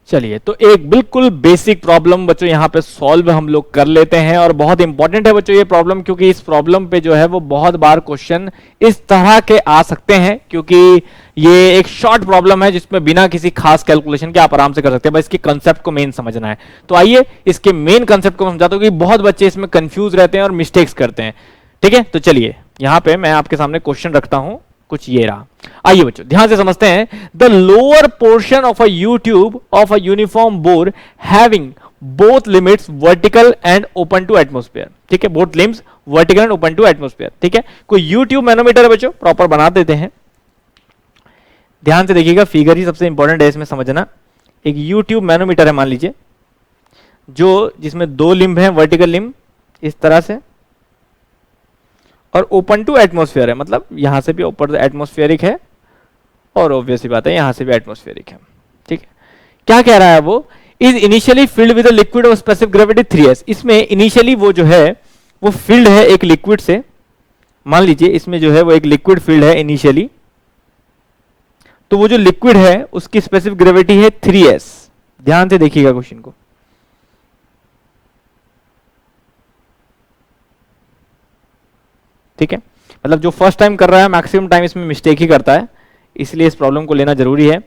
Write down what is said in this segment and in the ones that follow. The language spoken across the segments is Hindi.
चलिए, तो एक बिल्कुल बेसिक प्रॉब्लम बच्चों यहाँ पे सॉल्व हम लोग कर लेते हैं, और बहुत इंपॉर्टेंट है बच्चों ये प्रॉब्लम, क्योंकि इस प्रॉब्लम पे जो है वो बहुत बार क्वेश्चन इस तरह के आ सकते हैं, क्योंकि ये एक शॉर्ट प्रॉब्लम है जिसमें बिना किसी खास कैलकुलेशन के आप आराम से कर सकते हैं, बस इसके कंसेप्ट को मेन समझना है। तो आइए इसके मेन कंसेप्ट को समझाता हूँ, कि बहुत बच्चे इसमें कंफ्यूज रहते हैं और मिस्टेक्स करते हैं। ठीक है, तो चलिए यहाँ पे मैं आपके सामने क्वेश्चन रखता हूं, कुछ ये रहा। आइए बच्चों ध्यान से समझते हैं। The lower portion of a U tube of a uniform bore having both limits vertical and open to atmosphere. ठीक है, both limbs vertical and open to atmosphere. ठीक है, कोई यू ट्यूब मैनोमीटर है बच्चों, प्रॉपर बना देते हैं। ध्यान से देखिएगा, फिगर ही सबसे इंपॉर्टेंट है इसमें समझना। एक यू ट्यूब मैनोमीटर है मान लीजिए, जो जिसमें दो लिम्ब है, वर्टिकल लिम्ब इस तरह से, और ओपन टू एटमॉस्फेयर है, मतलब यहां से भी ऊपर एटमॉस्फेरिक है और ऑब्वियसली बात है यहां से भी एटमॉस्फेरिक है। ठीक है, क्या कह रहा है वो, is initially filled with a liquid of specific gravity 3s। इसमें इनिशियली वो जो है वो फील्ड है एक लिक्विड से, मान लीजिए इसमें जो है वो एक लिक्विड फील्ड है इनिशियली, तो वो जो लिक्विड है उसकी स्पेसिफिक ग्रेविटी है 3s। ध्यान से देखिएगा क्वेश्चन को, ठीक है, मतलब जो फर्स्ट टाइम कर रहा है मैक्सिमम टाइम इसमें मिस्टेक ही करता है, इसलिए इस प्रॉब्लम को लेना जरूरी है।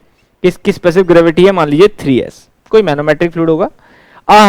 इसकी स्पेसिफिक ग्रेविटी है मान लीजिए 3s, कोई मैनोमेट्रिक फ्लूइड होगा।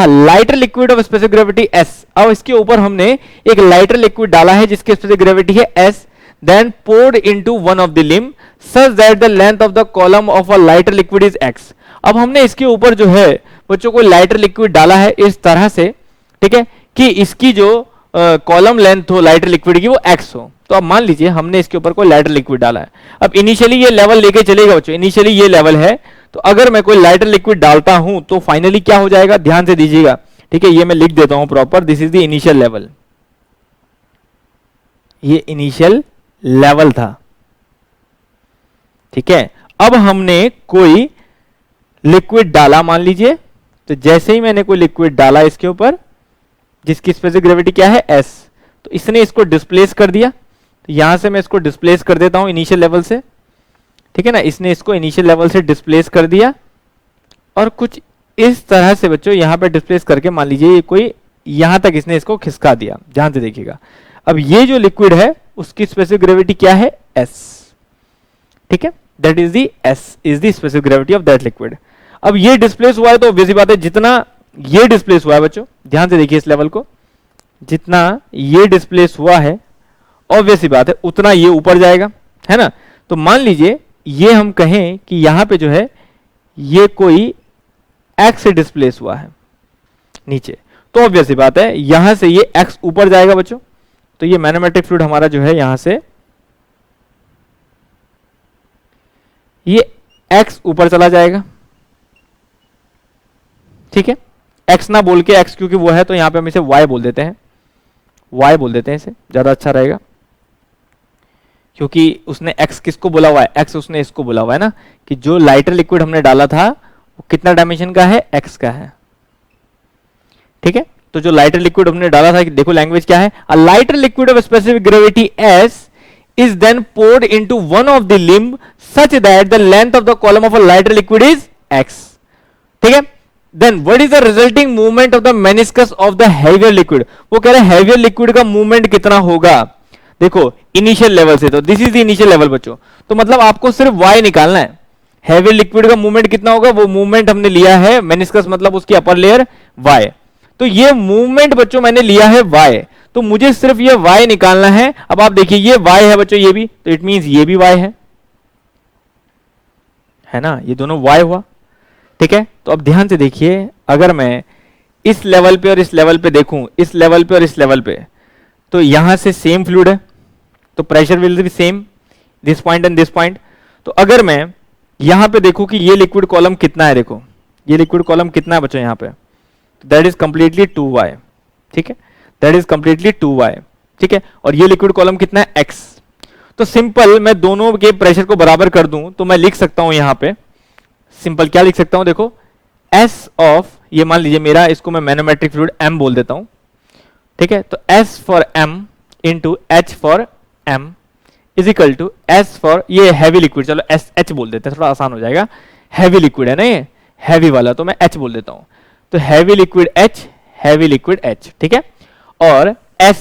Lighter liquid of specific gravity s। अब इसके ऊपर हमने एक लाइटर लिक्विड डाला है जिसकी स्पेसिफिक ग्रेविटी है s, then poured into one of the limb such that the length of the column of a lighter liquid is x। अब हमने इसके ऊपर जो है बच्चों को लाइटर लिक्विड डाला है इस तरह से, ठीक है, कि इसकी जो कॉलम लेंथ हो लाइटर लिक्विड की वो x हो। तो अब मान लीजिए हमने इसके ऊपर कोई लाइटर लिक्विड डाला है, अब इनिशियली ये लेवल लेके चलेगा बच्चों, इनिशियली ये लेवल है, तो अगर मैं कोई लाइटर लिक्विड डालता हूं तो फाइनली क्या हो जाएगा, ध्यान से दीजिएगा। ठीक है, ये मैं लिख देता हूं proper, this is the initial level, ये इनिशियल लेवल था। ठीक है, अब हमने कोई लिक्विड डाला मान लीजिए, तो जैसे ही मैंने कोई लिक्विड डाला इसके ऊपर जिसकी स्पेसिफिक ग्रेविटी क्या है s, तो इसने इसको डिस्प्लेस कर दिया, तो यहां से मैं इसको डिस्प्लेस कर देता हूं इनिशियल लेवल से। ठीक है ना, इसने इसको इनिशियल लेवल से डिस्प्लेस कर दिया, और कुछ इस तरह से बच्चों यहां पे डिस्प्लेस करके मान लीजिए ये कोई यहां तक इसने इसको खिसका दिया। ध्यान से देखिएगा, अब ये जो लिक्विड है उसकी स्पेसिफिक ग्रेविटी क्या है s। ठीक है, that is the s is the specific gravity of that liquid. अब ये डिस्प्लेस हुआ है तो ऑब्वियसली बात है जितना ये डिस्प्लेस हुआ है बच्चों, ध्यान से देखिए इस लेवल को, जितना ये डिस्प्लेस हुआ है ऑब्वियसली बात है उतना ये ऊपर जाएगा, है ना। तो मान लीजिए ये हम कहें कि यहां पे जो है ये कोई x से डिस्प्लेस हुआ है नीचे, तो ऑब्वियसली बात है यहां से ये x ऊपर जाएगा बच्चों, तो ये मैग्नेटिक फ्लूइड हमारा जो है यहां से ये x ऊपर चला जाएगा। ठीक है, x ना बोल के x क्योंकि वो है तो यहां पे हम इसे y बोल देते हैं, y बोल देते हैं, इसे ज्यादा अच्छा रहेगा, क्योंकि उसने x किसको बोला हुआ है, x उसने इसको बोला हुआ है ना, कि जो लाइटर लिक्विड हमने डाला था वो कितना डायमेंशन का है, x का है। ठीक है, तो जो लाइटर लिक्विड हमने डाला था, देखो लैंग्वेज क्या है, a lighter liquid of specific gravity s is then poured into one of the limb such that the length of the column of a lighter liquid is x। ठीक है, then what is the resulting movement of the meniscus of the heavier liquid। वो कह रहे हैं heavier liquid का movement कितना होगा, देखो इनिशियल लेवल से, तो this is the initial level बच्चों, तो मतलब आपको सिर्फ y निकालना है, हेवी लिक्विड का मूवमेंट कितना होगा, वो मूवमेंट हमने लिया है मेनिस्कस मतलब उसकी अपर लेयर y, तो ये मूवमेंट बच्चों मैंने लिया है y, तो मुझे सिर्फ ये y निकालना है। अब आप देखिए ये y है बच्चों, ये भी, तो इट मींस ये भी y है ना, ये दोनों y हुआ। ठीक है, तो अब ध्यान से देखिए, अगर मैं इस लेवल पे और इस लेवल पे देखूं, इस लेवल पे और इस लेवल पे, तो यहां से सेम फ्लूइड है, तो pressure will be same this point and this point. तो अगर मैं यहां पे देखूं कि ये लिक्विड कॉलम कितना है, देखो ये लिक्विड कॉलम कितना है बच्चों यहाँ पे, दैट इज कंप्लीटली 2y। ठीक है, दैट इज कंप्लीटली 2y। ठीक है, और ये लिक्विड कॉलम कितना है, x। तो सिंपल मैं दोनों के प्रेशर को बराबर कर दूं तो मैं लिख सकता हूं यहां पे सिंपल क्या लिख सकता हूं, देखो s ऑफ, ये मान लीजिए मेरा, इसको मैं मैग्नेटिक फ्लूइड m बोल देता हूं। ठीक है, तो s for m into h for m is equal to s for, ये हैवी लिक्विड, चलो एस एच बोल देते हैं थोड़ा आसान हो जाएगा, हैवी लिक्विड है ना, ये हैवी वाला, तो मैं H बोल देता हूं। तो heavy liquid H, heavy liquid H, ठीक है। और S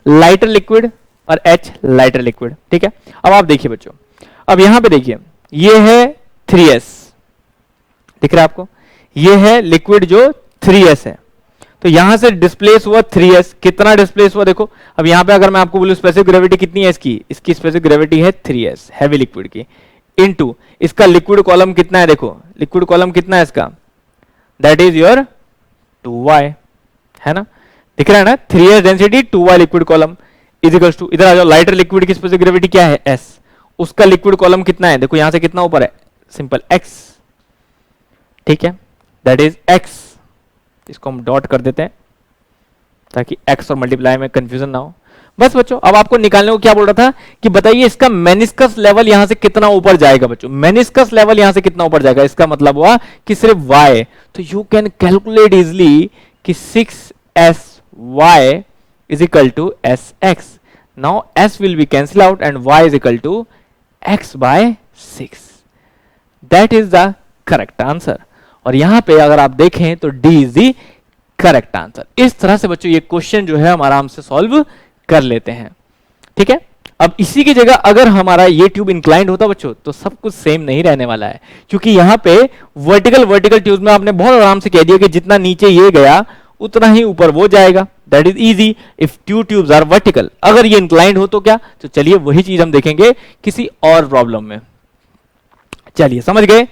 लाइटर लिक्विड और H लाइटर लिक्विड, ठीक है। अब आप देखिए बच्चों, अब यहां पे देखिए, ये है 3S, दिख रहा है आपको, ये है लिक्विड जो 3S है। तो यहां से डिस्प्लेस हुआ 3S, कितना डिस्प्लेस हुआ देखो। अब यहां पे अगर मैं आपको बोलूं स्पेसिफिक ग्रेविटी कितनी है इसकी स्पेसिफिक ग्रेविटी है 3S हैवी लिक्विड की, इनटू इसका लिक्विड कॉलम कितना है, देखो लिक्विड कॉलम कितना है इसका, दैट इज योर 2y, है ना, दिख रहा है ना, 3S density 2y liquid column equals to, इधर आ जाओ, लाइटर लिक्विड की स्पेसिफिक ग्रेविटी क्या है S, उसका लिक्विड कॉलम कितना है, देखो यहां से कितना ऊपर है, सिंपल x, ठीक है, दैट इज x। इसको हम डॉट कर देते हैं ताकि x और मल्टीप्लाई में कंफ्यूजन ना हो। बस बच्चों, अब आपको निकालने को क्या बोल रहा था कि बताइए इसका मेनिस्कस लेवल यहां से कितना ऊपर जाएगा बच्चों, मेनिस्कस लेवल यहां से कितना ऊपर जाएगा, इसका मतलब हुआ कि सिर्फ y, तो यू कैन कैलकुलेट इजिली कि 6sy is equal to sx. Now s will be cancel out and y is equal to x by 6. That is the correct answer. और यहां पे अगर आप देखें तो D is the correct answer. इस तरह से बच्चों ये क्वेश्चन जो है हम आराम से सॉल्व कर लेते हैं, ठीक है। अब इसी की जगह अगर हमारा ये ट्यूब इंक्लाइंड होता बच्चों तो सब कुछ सेम नहीं रहने वाला है, क्योंकि यहां पे वर्टिकल ट्यूब में आपने बहुत आराम से कह दिया कि जितना नीचे ये गया उतना ही ऊपर वो जाएगा, that is easy if two tubes are vertical. अगर ये इंक्लाइंड हो तो क्या, तो चलिए वही चीज हम देखेंगे किसी और प्रॉब्लम में। चलिए समझ गए।